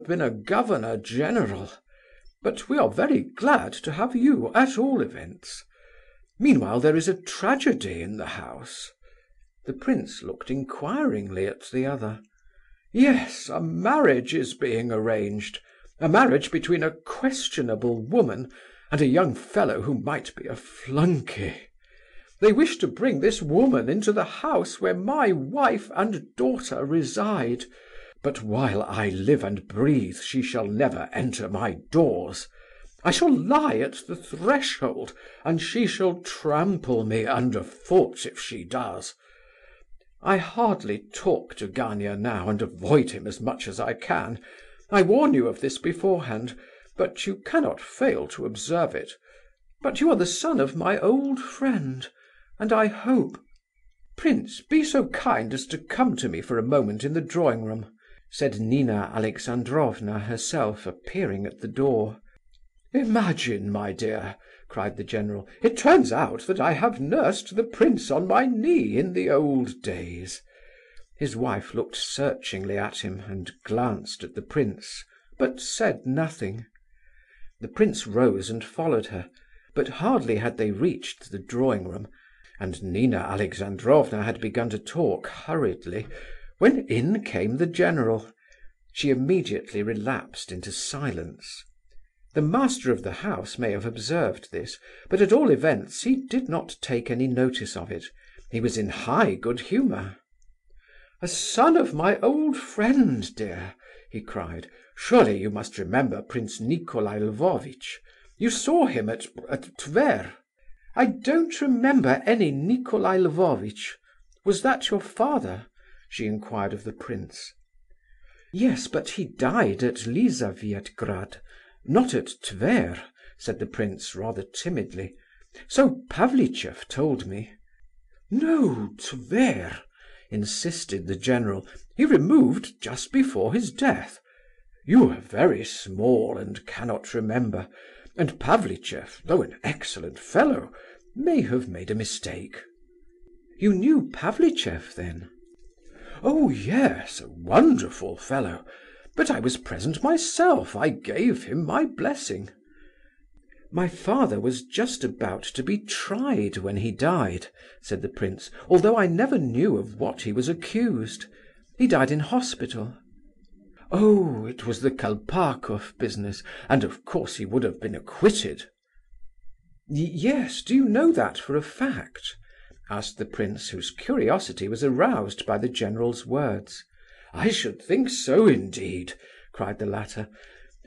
been a governor-general. But we are very glad to have you, at all events. Meanwhile there is a tragedy in the house." The prince looked inquiringly at the other. "Yes, a marriage is being arranged. A marriage between a questionable woman and a young fellow who might be a flunkey. They wish to bring this woman into the house where my wife and daughter reside, but while I live and breathe she shall never enter my doors. I shall lie at the threshold, and she shall trample me underfoot if she does. I hardly talk to Gania now, and avoid him as much as I can. I warn you of this beforehand, but you cannot fail to observe it. But you are the son of my old friend, and I hope— Prince, be so kind as to come to me for a moment in the drawing-room," said Nina Alexandrovna herself, appearing at the door. "Imagine, my dear," cried the general, "it turns out that I have nursed the prince on my knee in the old days." His wife looked searchingly at him and glanced at the prince, but said nothing. The prince rose and followed her, but hardly had they reached the drawing-room, and Nina Alexandrovna had begun to talk hurriedly, when in came the general. She immediately relapsed into silence. The master of the house may have observed this, but at all events he did not take any notice of it. He was in high good humour. "A son of my old friend, dear," he cried. "Surely you must remember Prince Nicolai Lvovitch? You saw him at Tver." "I don't remember any Nicolai Lvovitch. Was that your father?" she inquired of the prince. "Yes, but he died at Lisavietgrad, not at Tver," said the prince, rather timidly. "So Pavlicheff told me." "No, Tver," insisted the general. "He removed just before his death. You were very small and cannot remember, and Pavlicheff, though an excellent fellow, may have made a mistake." "You knew Pavlicheff, then?" "Oh yes, a wonderful fellow. But I was present myself. I gave him my blessing." "My father was just about to be tried when he died," said the prince, "although I never knew of what he was accused. He died in hospital." "Oh, it was the Kolpakoff business, and of course he would have been acquitted." "Yes, do you know that for a fact?" asked the prince, whose curiosity was aroused by the general's words. "I should think so, indeed," cried the latter.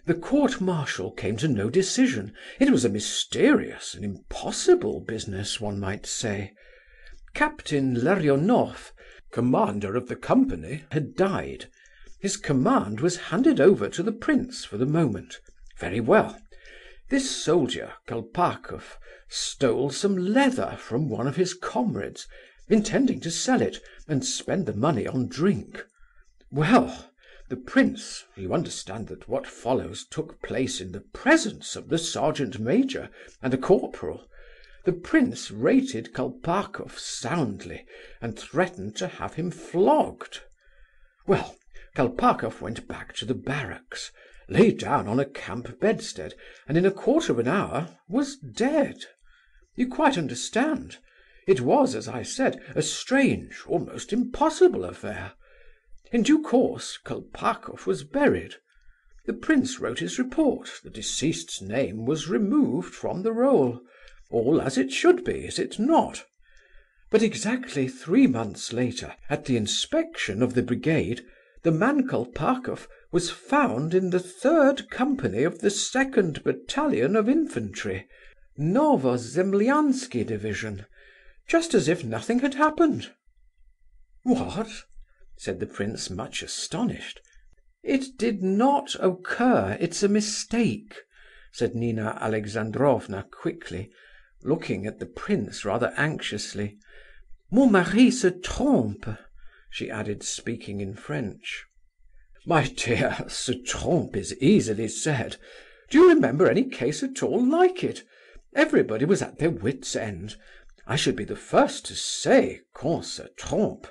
"The court-martial came to no decision. It was a mysterious, an impossible business, one might say. Captain Larionov, commander of the company, had died. His command was handed over to the prince for the moment. Very well. This soldier, Kolpakoff, stole some leather from one of his comrades, intending to sell it and spend the money on drink. Well, the prince, you understand that what follows took place in the presence of the sergeant-major and a corporal. The prince rated Kolpakoff soundly and threatened to have him flogged. Well, Kolpakoff went back to the barracks, lay down on a camp bedstead, and in a quarter of an hour was dead. You quite understand? It was, as I said, a strange, almost impossible affair. In due course, Kolpakoff was buried. The prince wrote his report, the deceased's name was removed from the roll. All as it should be, is it not? But exactly 3 months later, at the inspection of the brigade, the man Kolpakoff was found in the 3rd company of the 2nd battalion of infantry, Novozemliansky division, just as if nothing had happened." "What?" said the prince, much astonished. "It did not occur. It's a mistake," said Nina Alexandrovna quickly, looking at the prince rather anxiously. "Mon mari se trompe," she added, speaking in French. "My dear, se trompe is easily said. Do you remember any case at all like it? Everybody was at their wits' end. I should be the first to say qu'on se trompe.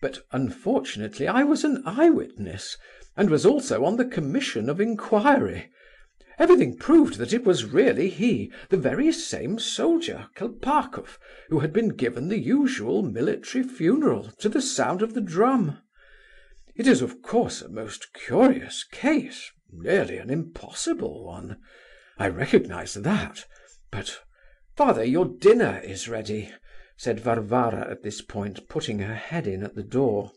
But unfortunately I was an eyewitness, and was also on the commission of inquiry. Everything proved that it was really he, the very same soldier, Kolpakoff, who had been given the usual military funeral to the sound of the drum. It is, of course, a most curious case, nearly an impossible one. I recognize that, but... Father, your dinner is ready," said Varvara at this point, putting her head in at the door.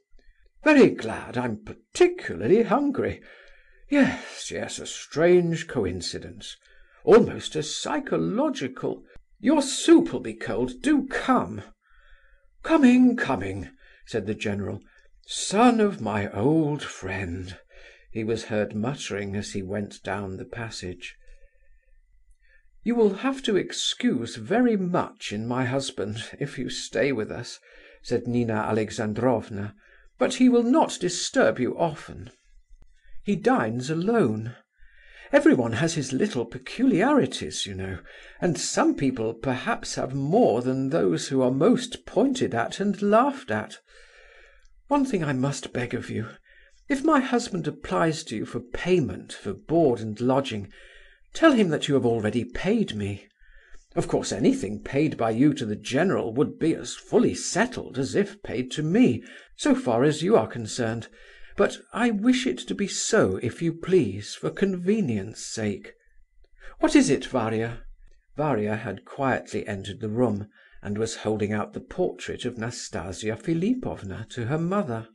"Very glad, I'm particularly hungry. Yes, a strange coincidence. Almost a psychological... Your soup'll be cold, do come." Coming," said the general. "Son of my old friend," he was heard muttering as he went down the passage. "You will have to excuse very much in my husband, if you stay with us," said Nina Alexandrovna, "but he will not disturb you often. He dines alone. Everyone has his little peculiarities, you know, and some people perhaps have more than those who are most pointed at and laughed at. One thing I must beg of you. If my husband applies to you for payment for board and lodging, tell him that you have already paid me. Of course, anything paid by you to the general would be as fully settled as if paid to me, so far as you are concerned. But I wish it to be so, if you please, for convenience sake. What is it, Varia?" Varia had quietly entered the room, and was holding out the portrait of Nastasia Philipovna to her mother.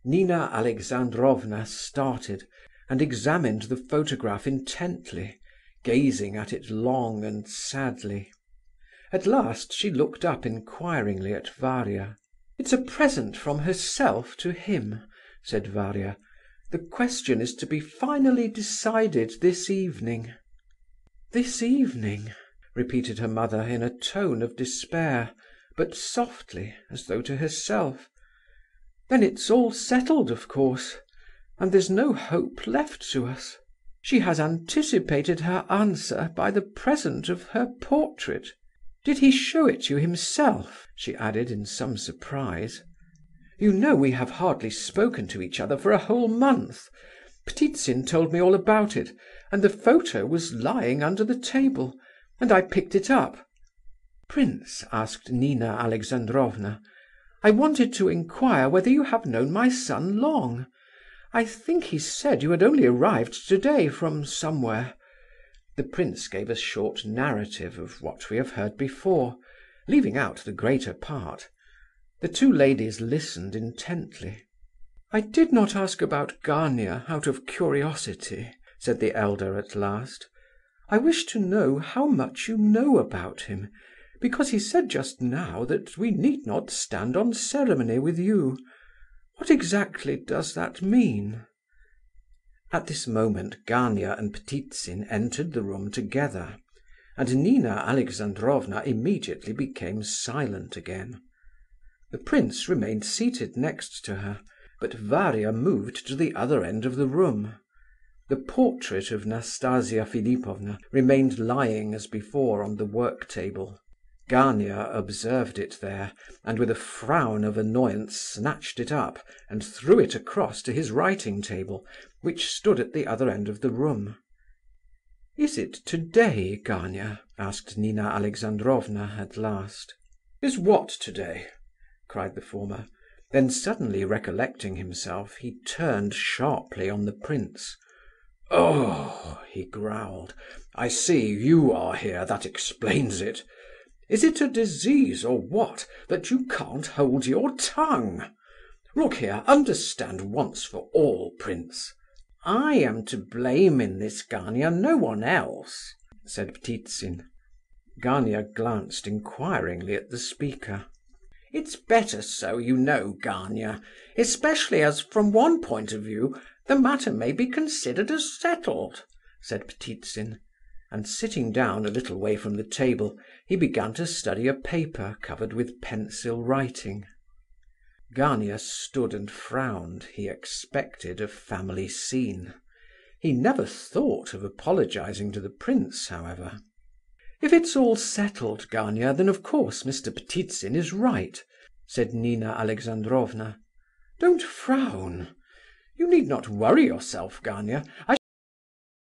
Nina Alexandrovna started, and examined the photograph intently, gazing at it long and sadly. At last she looked up inquiringly at Varia. "It's a present from herself to him," said Varia. "The question is to be finally decided this evening." "This evening," repeated her mother in a tone of despair, but softly, as though to herself. "Then it's all settled, of course, and there's no hope left to us. She has anticipated her answer by the present of her portrait. Did he show it you himself?" she added in some surprise. "You know we have hardly spoken to each other for a whole month. Ptitsin told me all about it, and the photo was lying under the table, and I picked it up." "Prince," asked Nina Alexandrovna, "I wanted to inquire whether you have known my son long. I think he said you had only arrived today from somewhere." The prince gave a short narrative of what we have heard before, leaving out the greater part. The two ladies listened intently. "I did not ask about Gania out of curiosity," said the elder at last. "I wish to know how much you know about him, because he said just now that we need not stand on ceremony with you. What exactly does that mean?" At this moment Gania and Ptitsin entered the room together, and Nina Alexandrovna immediately became silent again. The prince remained seated next to her, but Varia moved to the other end of the room. The portrait of Nastasia Philipovna remained lying as before on the work-table. Gania observed it there, and with a frown of annoyance snatched it up and threw it across to his writing-table, which stood at the other end of the room. "Is it today, Gania?" asked Nina Alexandrovna at last. "Is what today?" cried the former. Then suddenly recollecting himself, he turned sharply on the prince. "Oh," he growled, "I see you are here, that explains it. Is it a disease or what, that you can't hold your tongue? Look here, understand once for all, prince. I am to blame in this, Gania, no one else," said Ptitsin. Gania glanced inquiringly at the speaker. "It's better so, you know, Gania, especially as, from one point of view, the matter may be considered as settled," said Ptitsin, and sitting down a little way from the table, he began to study a paper covered with pencil writing. Gania stood and frowned. He expected a family scene. He never thought of apologizing to the prince, however. "If it's all settled, Gania, then of course Mr. Ptitsin is right," said Nina Alexandrovna. "Don't frown. You need not worry yourself, Gania.